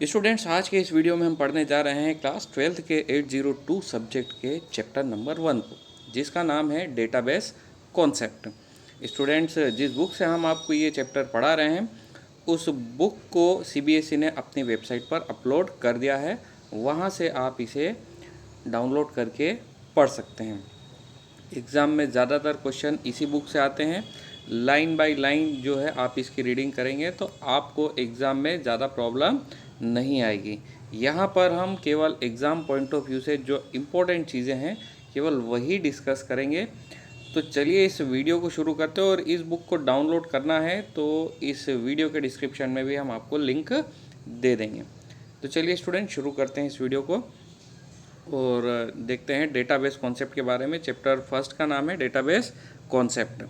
Students, आज के इस वीडियो में हम पढ़ने जा रहे हैं क्लास 12th के 802 सब्जेक्ट के चैप्टर नंबर 1 को, जिसका नाम है डेटाबेस कॉन्सेप्ट। स्टूडेंट्स, जिस बुक से हम आपको ये चैप्टर पढ़ा रहे हैं उस बुक को सीबीएसई ने अपनी वेबसाइट पर अपलोड कर दिया है। वहाँ से आप इसे डाउनलोड करके पढ़ सकते हैं। एग्ज़ाम में ज़्यादातर क्वेश्चन इसी बुक से आते हैं। लाइन बाय लाइन जो है आप इसकी रीडिंग करेंगे तो आपको एग्ज़ाम में ज़्यादा प्रॉब्लम नहीं आएगी। यहाँ पर हम केवल एग्ज़ाम पॉइंट ऑफ व्यू से जो इम्पोर्टेंट चीज़ें हैं केवल वही डिस्कस करेंगे। तो चलिए इस वीडियो को शुरू करते हैं। और इस बुक को डाउनलोड करना है तो इस वीडियो के डिस्क्रिप्शन में भी हम आपको लिंक दे देंगे। तो चलिए स्टूडेंट, शुरू करते हैं इस वीडियो को और देखते हैं डेटाबेस कॉन्सेप्ट के बारे में। चैप्टर फर्स्ट का नाम है डेटाबेस कॉन्सेप्ट।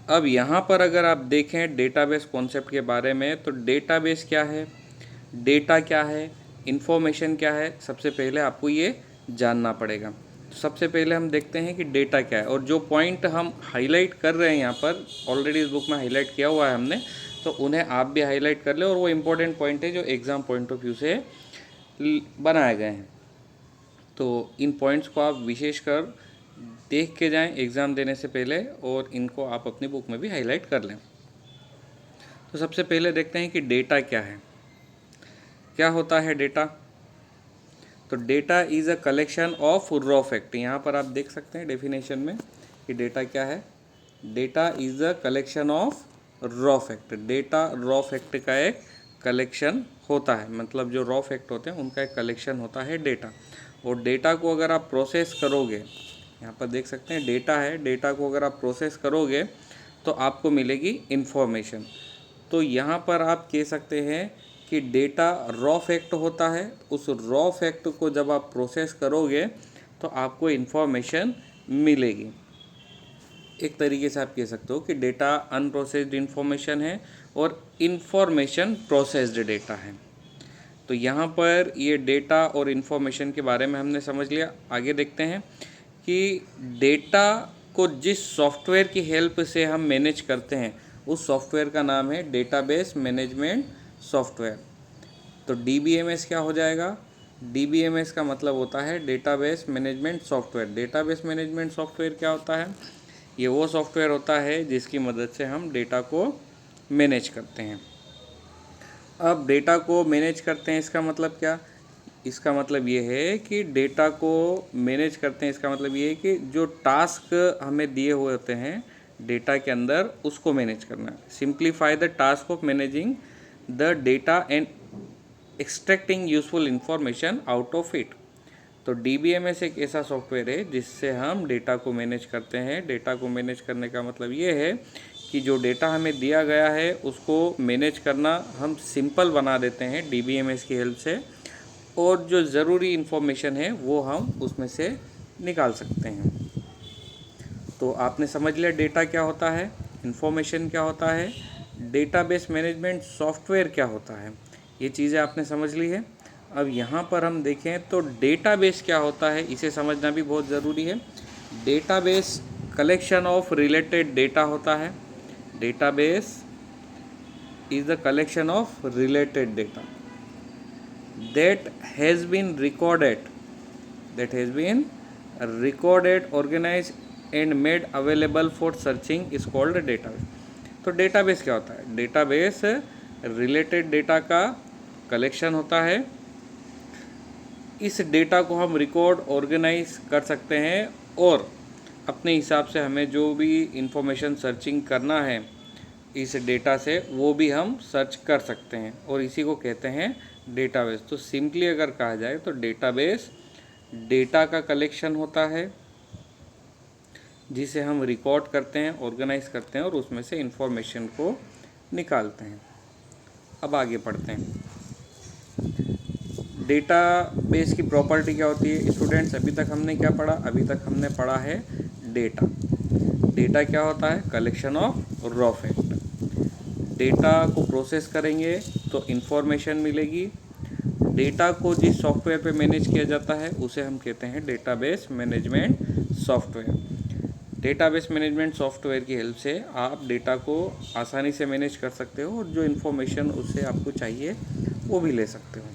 अब यहाँ पर अगर आप देखें डेटाबेस कॉन्सेप्ट के बारे में, तो डेटाबेस क्या है, डेटा क्या है, इन्फॉर्मेशन क्या है, सबसे पहले आपको ये जानना पड़ेगा। तो सबसे पहले हम देखते हैं कि डेटा क्या है। और जो पॉइंट हम हाईलाइट कर रहे हैं यहाँ पर, ऑलरेडी इस बुक में हाईलाइट किया हुआ है हमने, तो उन्हें आप भी हाईलाइट कर ले। और वो इम्पोर्टेंट पॉइंट है जो एग्ज़ाम पॉइंट ऑफ व्यू से बनाए गए हैं। तो इन पॉइंट्स को आप विशेषकर देख के जाएं एग्ज़ाम देने से पहले, और इनको आप अपनी बुक में भी हाईलाइट कर लें। तो सबसे पहले देखते हैं कि डेटा क्या है, क्या होता है डेटा। तो data is a collection of raw fact. यहाँ पर आप देख सकते हैं डेफिनेशन में कि डेटा क्या है। Data is a collection of raw fact. Data raw fact का एक कलेक्शन होता है, मतलब जो रॉ फैक्ट होते हैं उनका एक कलेक्शन होता है डेटा। और डेटा को अगर आप प्रोसेस करोगे, यहाँ पर देख सकते हैं डेटा है, डेटा को अगर आप प्रोसेस करोगे तो आपको मिलेगी इन्फॉर्मेशन। तो यहाँ पर आप कह सकते हैं कि डेटा रॉ फैक्ट होता है। उस रॉ फैक्ट को जब आप प्रोसेस करोगे तो आपको इन्फॉर्मेशन मिलेगी। एक तरीके से आप कह सकते हो कि डेटा अनप्रोसेस्ड इन्फॉर्मेशन है और इन्फॉर्मेशन प्रोसेस्ड डेटा है। तो यहाँ पर ये डेटा और इन्फॉर्मेशन के बारे में हमने समझ लिया। आगे देखते हैं कि डेटा को जिस सॉफ्टवेयर की हेल्प से हम मैनेज करते हैं उस सॉफ्टवेयर का नाम है डेटाबेस मैनेजमेंट सॉफ्टवेयर। तो DBMS क्या हो जाएगा? DBMS का मतलब होता है database management software. Database management software क्या होता है? ये वो सॉफ्टवेयर होता है जिसकी मदद से हम डेटा को मैनेज करते हैं। अब डेटा को मैनेज करते हैं, इसका मतलब क्या? इसका मतलब ये है कि डेटा को मैनेज करते हैं, इसका मतलब ये है कि जो टास्क हमें दिए हुए होते हैं डेटा के अंदर उसको मैनेज करना। Simplify the task of managing the data and extracting useful information out of it. तो DBMS एक ऐसा सॉफ्टवेयर है जिससे हम डेटा को मैनेज करते हैं। डेटा को मैनेज करने का मतलब ये है कि जो डेटा हमें दिया गया है उसको मैनेज करना हम सिंपल बना देते हैं DBMS की हेल्प से, और जो ज़रूरी इन्फॉर्मेशन है वो हम उसमें से निकाल सकते हैं। तो आपने समझ लिया डेटा क्या होता है, इन्फॉर्मेशन क्या होता है, डेटाबेस मैनेजमेंट सॉफ्टवेयर क्या होता है, ये चीज़ें आपने समझ ली है। अब यहाँ पर हम देखें तो डेटाबेस क्या होता है, इसे समझना भी बहुत ज़रूरी है। Database collection of related data होता है। Database is the collection of related data that has been recorded, organized and made available for searching is called database. तो डेटाबेस क्या होता है? डेटाबेस रिलेटेड डेटा का कलेक्शन होता है। इस डेटा को हम रिकॉर्ड ऑर्गेनाइज कर सकते हैं और अपने हिसाब से हमें जो भी इंफॉर्मेशन सर्चिंग करना है इस डेटा से वो भी हम सर्च कर सकते हैं, और इसी को कहते हैं डेटाबेस। तो सिंपली अगर कहा जाए तो डेटाबेस डेटा का कलेक्शन होता है जिसे हम रिकॉर्ड करते हैं, ऑर्गेनाइज करते हैं और उसमें से इंफॉर्मेशन को निकालते हैं। अब आगे पढ़ते हैं। डेटाबेस की प्रॉपर्टी क्या होती है? स्टूडेंट्स, अभी तक हमने क्या पढ़ा? अभी तक हमने पढ़ा है डेटा। डेटा क्या होता है? Collection of raw fact. Data को प्रोसेस करेंगे तो इन्फॉर्मेशन मिलेगी। डेटा को जिस सॉफ्टवेयर पे मैनेज किया जाता है उसे हम कहते हैं database management software. Database management software की हेल्प से आप डेटा को आसानी से मैनेज कर सकते हो और जो इन्फॉर्मेशन उससे आपको चाहिए वो भी ले सकते हो।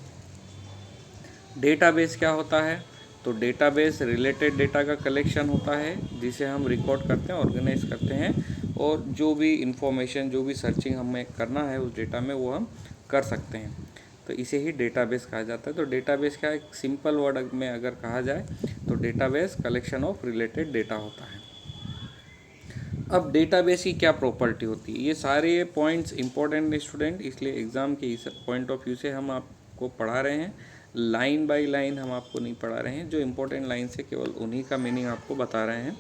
डेटाबेस क्या होता है? तो डेटाबेस रिलेटेड डेटा का कलेक्शन होता है जिसे हम रिकॉर्ड करते हैं, ऑर्गेनाइज करते हैं, और जो भी इंफॉर्मेशन, जो भी सर्चिंग हमें करना है उस डेटा में वो हम कर सकते हैं। तो इसे ही डेटाबेस कहा जाता है। तो डेटाबेस क्या, एक सिंपल वर्ड में अगर कहा जाए तो database collection of related data होता है। अब डेटाबेस की क्या प्रॉपर्टी होती है, ये सारे पॉइंट्स इंपॉर्टेंट स्टूडेंट, इसलिए एग्ज़ाम के इस पॉइंट ऑफ व्यू से हम आपको पढ़ा रहे हैं। लाइन बाय लाइन हम आपको नहीं पढ़ा रहे हैं, जो इम्पोर्टेंट लाइन से केवल उन्हीं का मीनिंग आपको बता रहे हैं,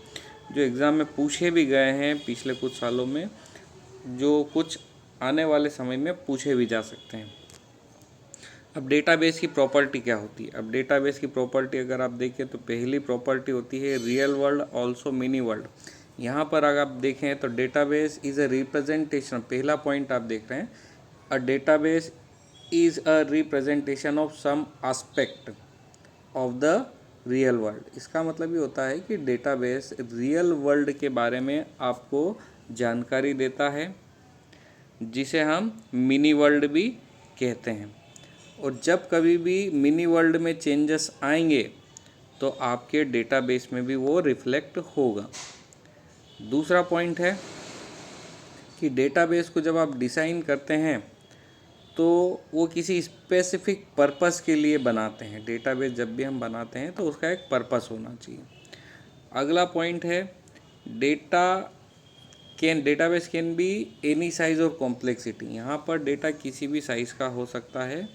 जो एग्ज़ाम में पूछे भी गए हैं पिछले कुछ सालों में, जो कुछ आने वाले समय में पूछे भी जा सकते हैं। अब डेटाबेस की प्रॉपर्टी क्या होती है? अब डेटाबेस की प्रॉपर्टी अगर आप देखें तो पहली प्रॉपर्टी होती है real world also mini world. यहाँ पर अगर आप देखें तो डेटाबेस इज़ अ रिप्रेजेंटेशन, पहला पॉइंट आप देख रहे हैं, a database is a representation of some aspect of the real world. इसका मतलब ये होता है कि डेटाबेस रियल वर्ल्ड के बारे में आपको जानकारी देता है, जिसे हम मिनी वर्ल्ड भी कहते हैं। और जब कभी भी मिनी वर्ल्ड में चेंजेस आएंगे तो आपके डेटाबेस में भी वो रिफ्लेक्ट होगा। दूसरा पॉइंट है कि डेटाबेस को जब आप डिज़ाइन करते हैं तो वो किसी स्पेसिफिक पर्पस के लिए बनाते हैं। डेटाबेस जब भी हम बनाते हैं तो उसका एक पर्पस होना चाहिए। अगला पॉइंट है database can be any size और कॉम्प्लेक्सिटी। यहाँ पर डेटा किसी भी साइज़ का हो सकता है,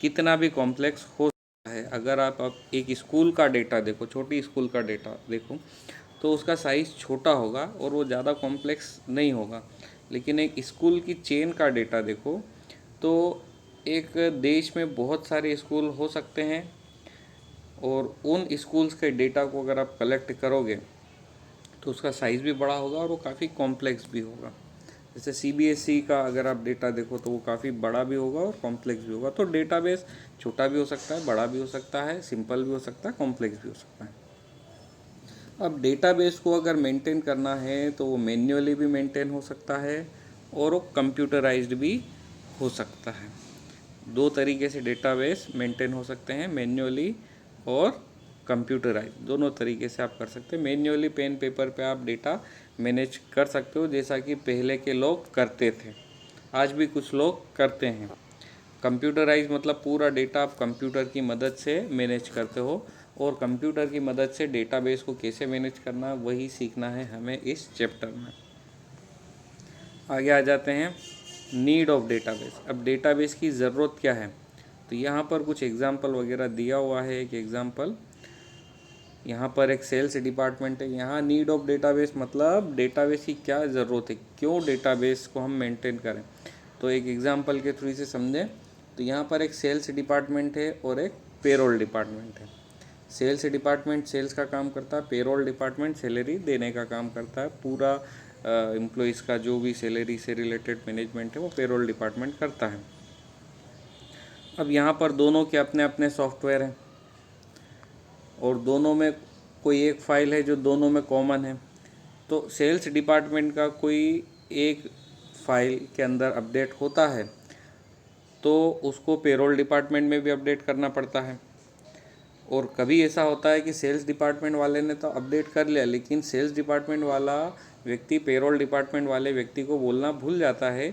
कितना भी कॉम्प्लेक्स हो सकता है। अगर आप एक स्कूल का डेटा देखो, छोटी स्कूल का डेटा देखो, तो उसका साइज़ छोटा होगा और वो ज़्यादा कॉम्प्लेक्स नहीं होगा। लेकिन एक स्कूल की चेन का डेटा देखो तो एक देश में बहुत सारे स्कूल हो सकते हैं, और उन स्कूल्स के डेटा को अगर आप कलेक्ट करोगे तो उसका साइज़ भी बड़ा होगा और वो काफ़ी कॉम्प्लेक्स भी होगा। जैसे CBSE का अगर आप डेटा देखो तो वो काफ़ी बड़ा भी होगा और कॉम्प्लेक्स भी होगा। तो डेटाबेस छोटा भी हो सकता है, बड़ा भी हो सकता है, सिंपल भी हो सकता है, कॉम्प्लेक्स भी हो सकता है। अब डेटाबेस को अगर मेंटेन करना है तो वो मैन्युअली भी मेंटेन हो सकता है और वो कंप्यूटराइज्ड भी हो सकता है। दो तरीके से डेटाबेस मेंटेन हो सकते हैं, मैन्युअली और कंप्यूटराइज, दोनों तरीके से आप कर सकते हैं। मैन्युअली पेन पेपर पे आप डेटा मैनेज कर सकते हो, जैसा कि पहले के लोग करते थे, आज भी कुछ लोग करते हैं। कंप्यूटराइज मतलब पूरा डेटा आप कंप्यूटर की मदद से मैनेज करते हो, और कंप्यूटर की मदद से डेटाबेस को कैसे मैनेज करना वही सीखना है हमें इस चैप्टर में। आगे आ जाते हैं नीड ऑफ डेटाबेस। अब डेटाबेस की ज़रूरत क्या है, तो यहाँ पर कुछ एग्जाम्पल वगैरह दिया हुआ है। एक एग्जाम्पल यहाँ पर एक सेल्स डिपार्टमेंट है। यहाँ नीड ऑफ डेटाबेस मतलब डेटाबेस की क्या ज़रूरत है, क्यों डेटाबेस को हम मेंटेन करें। तो एक एग्जाम्पल के थ्रू से समझें तो यहाँ पर एक सेल्स डिपार्टमेंट है और एक पेरोल डिपार्टमेंट है। सेल्स डिपार्टमेंट सेल्स का काम करता है, पेरोल डिपार्टमेंट सैलरी देने का काम करता है। पूरा एम्प्लॉइज़ का जो भी सैलरी से रिलेटेड मैनेजमेंट है वो पेरोल डिपार्टमेंट करता है। अब यहाँ पर दोनों के अपने अपने सॉफ्टवेयर हैं और दोनों में कोई एक फ़ाइल है जो दोनों में कॉमन है। तो सेल्स डिपार्टमेंट का कोई एक फ़ाइल के अंदर अपडेट होता है तो उसको पेरोल डिपार्टमेंट में भी अपडेट करना पड़ता है। और कभी ऐसा होता है कि सेल्स डिपार्टमेंट वाले ने तो अपडेट कर लिया, लेकिन सेल्स डिपार्टमेंट वाला व्यक्ति पेरोल डिपार्टमेंट वाले व्यक्ति को बोलना भूल जाता है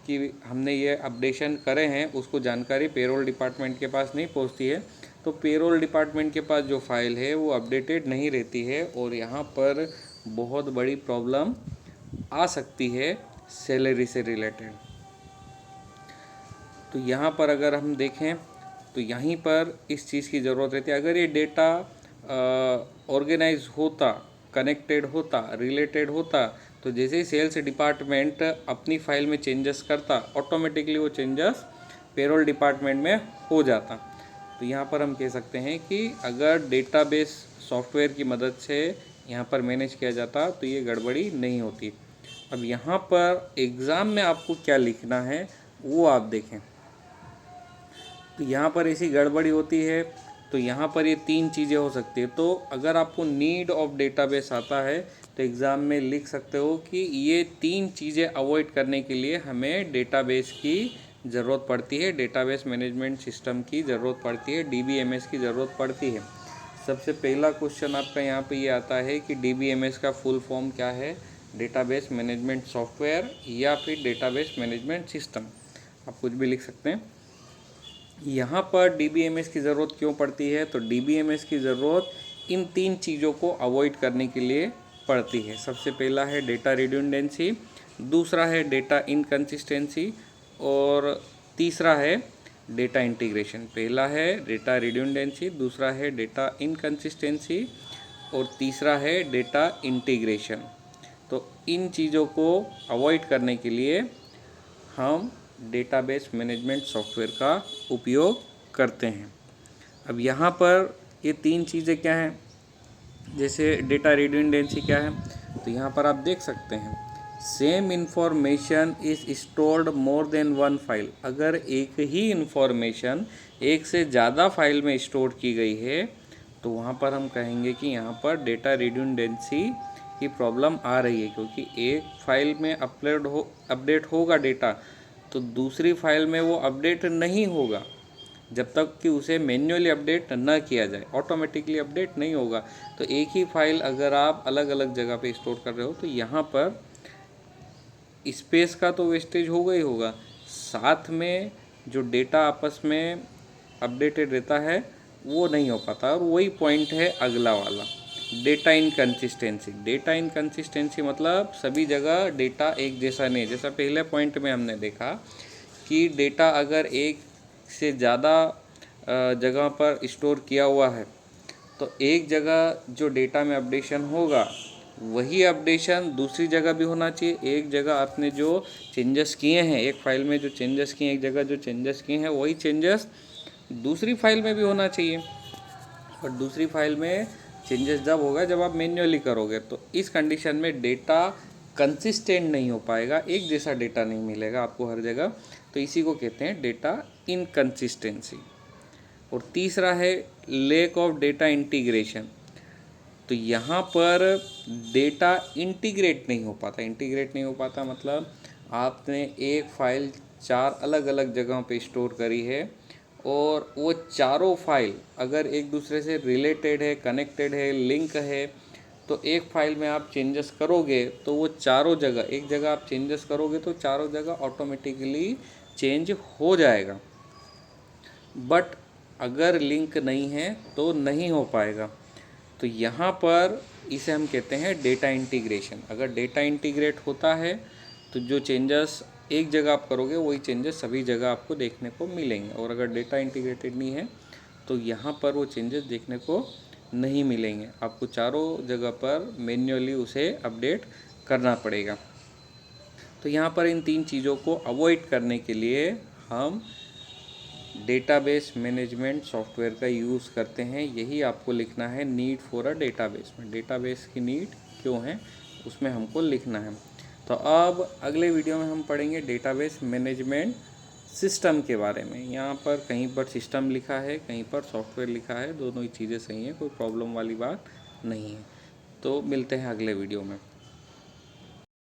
कि हमने ये अपडेशन करे हैं, उसको जानकारी पेरोल डिपार्टमेंट के पास नहीं पहुंचती है। तो पेरोल डिपार्टमेंट के पास जो फाइल है वो अपडेटेड नहीं रहती है, और यहाँ पर बहुत बड़ी प्रॉब्लम आ सकती है सैलरी से रिलेटेड। तो यहाँ पर अगर हम देखें तो यहीं पर इस चीज़ की ज़रूरत रहती है। अगर ये डेटा ऑर्गेनाइज होता, कनेक्टेड होता, रिलेटेड होता, तो जैसे ही सेल्स डिपार्टमेंट अपनी फ़ाइल में चेंजेस करता, ऑटोमेटिकली वो चेंजेस पेरोल डिपार्टमेंट में हो जाता। तो यहाँ पर हम कह सकते हैं कि अगर डेटाबेस सॉफ्टवेयर की मदद से यहाँ पर मैनेज किया जाता तो ये गड़बड़ी नहीं होती। अब यहाँ पर एग्ज़ाम में आपको क्या लिखना है वो आप देखें। तो यहाँ पर ऐसी गड़बड़ी होती है तो यहाँ पर ये तीन चीज़ें हो सकती है। तो अगर आपको नीड ऑफ डेटाबेस आता है तो एग्ज़ाम में लिख सकते हो कि ये तीन चीज़ें अवॉइड करने के लिए हमें डेटाबेस की ज़रूरत पड़ती है, डेटाबेस मैनेजमेंट सिस्टम की ज़रूरत पड़ती है, DBMS की ज़रूरत पड़ती है। सबसे पहला क्वेश्चन आपका यहाँ पे ये आता है कि DBMS का फुल फॉर्म क्या है, डेटाबेस मैनेजमेंट सॉफ्टवेयर या फिर डेटाबेस मैनेजमेंट सिस्टम, आप कुछ भी लिख सकते हैं। यहाँ पर DBMS की ज़रूरत क्यों पड़ती है, तो DBMS की ज़रूरत इन 3 चीज़ों को अवॉइड करने के लिए पड़ती है। सबसे पहला है डेटा रिडंडेंसी, दूसरा है डेटा इनकंसिस्टेंसी और तीसरा है डेटा इंटीग्रेशन। पहला है डेटा रिडंडेंसी, दूसरा है डेटा इनकंसिस्टेंसी और तीसरा है डेटा इंटीग्रेशन। तो इन चीज़ों को अवॉइड करने के लिए हम डेटाबेस मैनेजमेंट सॉफ्टवेयर का उपयोग करते हैं। अब यहाँ पर ये 3 चीज़ें क्या हैं, जैसे डेटा रिडंडेंसी क्या है, तो यहाँ पर आप देख सकते हैं same information is stored more than one file. अगर एक ही इंफॉर्मेशन एक से ज़्यादा फाइल में स्टोर की गई है तो वहाँ पर हम कहेंगे कि यहाँ पर डेटा रिडंडेंसी की प्रॉब्लम आ रही है, क्योंकि एक फाइल में अपडेट होगा डेटा तो दूसरी फाइल में वो अपडेट नहीं होगा जब तक कि उसे मैन्युअली अपडेट न किया जाए, ऑटोमेटिकली अपडेट नहीं होगा। तो एक ही फाइल अगर आप अलग अलग जगह पे स्टोर कर रहे हो तो यहाँ पर स्पेस का तो वेस्टेज होगा ही होगा, साथ में जो डेटा आपस में अपडेटेड रहता है वो नहीं हो पाता। और वही पॉइंट है अगला वाला, डेटा इनकंसिस्टेंसी। डेटा इनकंसिस्टेंसी मतलब सभी जगह डेटा एक जैसा नहीं। जैसा पहले पॉइंट में हमने देखा कि डेटा अगर एक से ज़्यादा जगह पर स्टोर किया हुआ है तो एक जगह जो डेटा में अपडेशन होगा वही अपडेशन दूसरी जगह भी होना चाहिए। एक जगह आपने जो चेंजेस किए हैं, एक फाइल में जो चेंजेस किए हैं, एक जगह जो चेंजेस किए हैं वही चेंजेस दूसरी फाइल में भी होना चाहिए। और दूसरी फाइल में चेंजेस जब होगा जब आप मैन्युअली करोगे, तो इस कंडीशन में डेटा कंसिस्टेंट नहीं हो पाएगा, एक जैसा डेटा नहीं मिलेगा आपको हर जगह। तो इसी को कहते हैं डेटा इनकंसिस्टेंसी। और तीसरा है लैक ऑफ डेटा इंटीग्रेशन। तो यहाँ पर डेटा इंटीग्रेट नहीं हो पाता। इंटीग्रेट नहीं हो पाता मतलब आपने एक फाइल 4 अलग अलग जगहों पे स्टोर करी है और वो चारों फाइल अगर एक दूसरे से रिलेटेड है, कनेक्टेड है, लिंक है, तो एक फाइल में आप चेंजेस करोगे तो वो चारों जगह, एक जगह आप चेंजेस करोगे तो चारों जगह ऑटोमेटिकली चेंज हो जाएगा। बट अगर लिंक नहीं है तो नहीं हो पाएगा। तो यहाँ पर इसे हम कहते हैं डेटा इंटीग्रेशन। अगर डेटा इंटीग्रेट होता है तो जो चेंजेस एक जगह आप करोगे वही चेंजेस सभी जगह आपको देखने को मिलेंगे। और अगर डेटा इंटीग्रेटेड नहीं है तो यहाँ पर वो चेंजेस देखने को नहीं मिलेंगे, आपको चारों जगह पर मैन्युअली उसे अपडेट करना पड़ेगा। तो यहाँ पर इन 3 चीज़ों को अवॉइड करने के लिए हम डेटाबेस मैनेजमेंट सॉफ्टवेयर का यूज़ करते हैं। यही आपको लिखना है, नीड फॉर अ डेटाबेस में। डेटाबेस की नीड क्यों है उसमें हमको लिखना है। तो अब अगले वीडियो में हम पढ़ेंगे डेटाबेस मैनेजमेंट सिस्टम के बारे में। यहाँ पर कहीं पर सिस्टम लिखा है, कहीं पर सॉफ्टवेयर लिखा है, दोनों ही चीज़ें सही हैं, कोई प्रॉब्लम वाली बात नहीं है। तो मिलते हैं अगले वीडियो में।